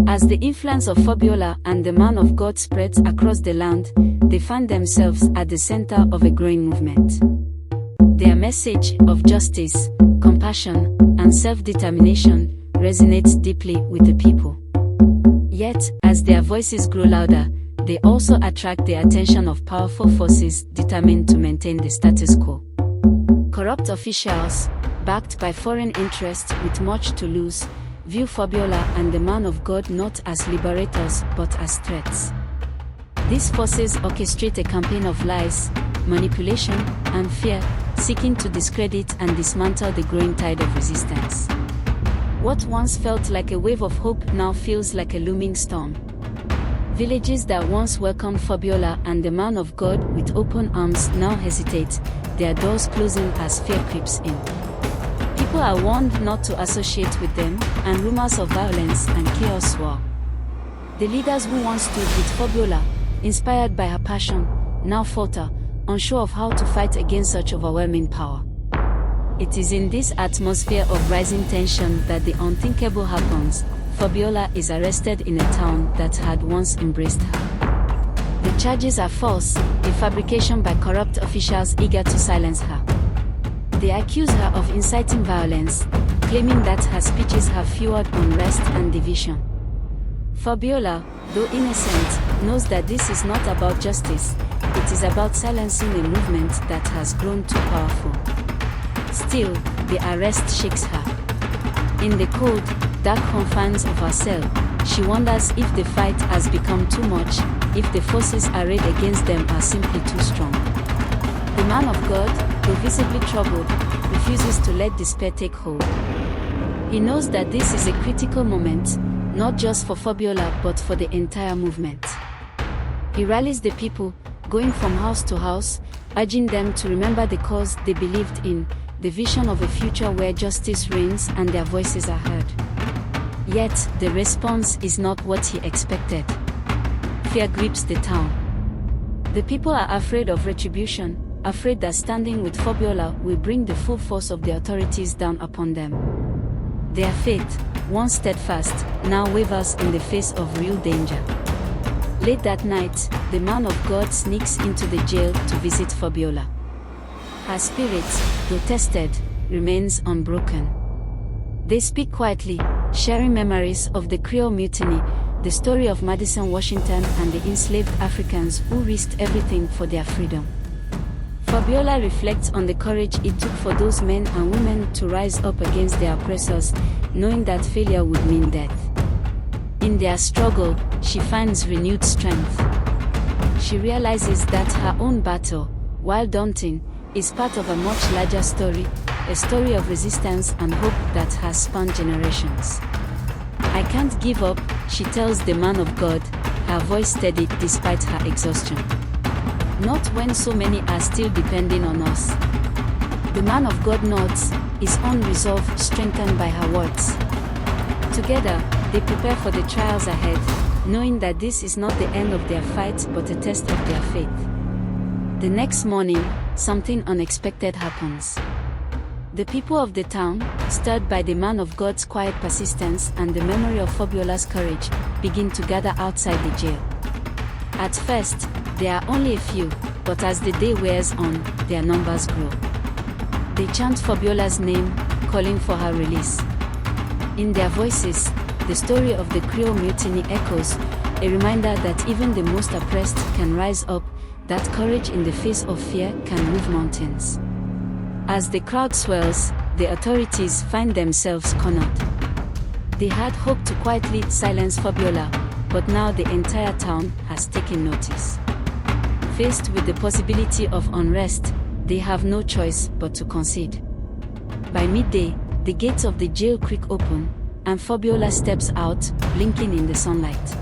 As the influence of Fabiola and the man of God spreads across the land, they find themselves at the center of a growing movement. Their message of justice, compassion, and self-determination resonates deeply with the people. Yet, as their voices grow louder, they also attract the attention of powerful forces determined to maintain the status quo. Corrupt officials, backed by foreign interests with much to lose, view Fabiola and the man of God not as liberators but as threats. These forces orchestrate a campaign of lies, manipulation, and fear, seeking to discredit and dismantle the growing tide of resistance. What once felt like a wave of hope now feels like a looming storm. Villages that once welcomed Fabiola and the man of God with open arms now hesitate, their doors closing as fear creeps in. People are warned not to associate with them, and rumors of violence and chaos swirl. The leaders who once stood with Fabiola, inspired by her passion, now falter, unsure of how to fight against such overwhelming power. It is in this atmosphere of rising tension that the unthinkable happens. Fabiola is arrested in a town that had once embraced her. The charges are false, a fabrication by corrupt officials eager to silence her. They accuse her of inciting violence, claiming that her speeches have fueled unrest and division. Fabiola, though innocent, knows that this is not about justice, it is about silencing a movement that has grown too powerful. Still, the arrest shakes her. In the cold, dark confines of her cell, she wonders if the fight has become too much, if the forces arrayed against them are simply too strong. The man of God, though visibly troubled, refuses to let despair take hold. He knows that this is a critical moment, not just for Fabiola but for the entire movement. He rallies the people, going from house to house, urging them to remember the cause they believed in, the vision of a future where justice reigns and their voices are heard. Yet, the response is not what he expected. Fear grips the town. The people are afraid of retribution, afraid that standing with Fabiola will bring the full force of the authorities down upon them. Their faith, once steadfast, now wavers in the face of real danger. Late that night, the man of God sneaks into the jail to visit Fabiola. Her spirit, though tested, remains unbroken. They speak quietly, sharing memories of the Creole Mutiny, the story of Madison Washington and the enslaved Africans who risked everything for their freedom. Fabiola reflects on the courage it took for those men and women to rise up against their oppressors, knowing that failure would mean death. In their struggle, she finds renewed strength. She realizes that her own battle, while daunting, is part of a much larger story, a story of resistance and hope that has spanned generations. "I can't give up," she tells the man of God, her voice steady despite her exhaustion. "Not when so many are still depending on us." The man of God nods, his own resolve strengthened by her words. Together, they prepare for the trials ahead, knowing that this is not the end of their fight but a test of their faith. The next morning, something unexpected happens. The people of the town, stirred by the man of God's quiet persistence and the memory of Fabiola's courage, begin to gather outside the jail. At first, there are only a few, but as the day wears on, their numbers grow. They chant Fabiola's name, calling for her release. In their voices, the story of the Creole Mutiny echoes, a reminder that even the most oppressed can rise up, that courage in the face of fear can move mountains. As the crowd swells, the authorities find themselves cornered. They had hoped to quietly silence Fabiola, but now the entire town has taken notice. Faced with the possibility of unrest, they have no choice but to concede. By midday, the gates of the jail creak open, and Fabiola steps out, blinking in the sunlight.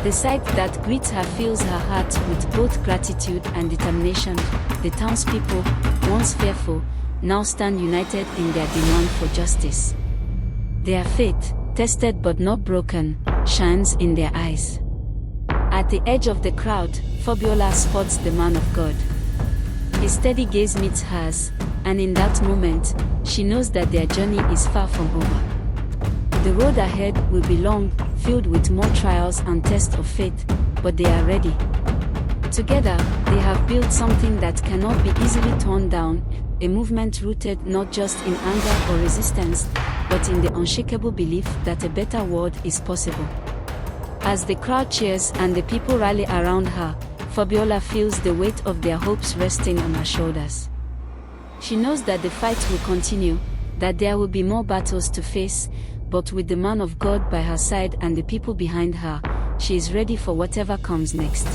The sight that greets her fills her heart with both gratitude and determination. The townspeople, once fearful, now stand united in their demand for justice. Their faith, tested but not broken, shines in their eyes. At the edge of the crowd, Fabiola spots the man of God. His steady gaze meets hers, and in that moment, she knows that their journey is far from over. The road ahead will be long, filled with more trials and tests of faith, but they are ready. Together, they have built something that cannot be easily torn down, a movement rooted not just in anger or resistance, but in the unshakable belief that a better world is possible. As the crowd cheers and the people rally around her, Fabiola feels the weight of their hopes resting on her shoulders. She knows that the fight will continue, that there will be more battles to face, but with the man of God by her side and the people behind her, she is ready for whatever comes next.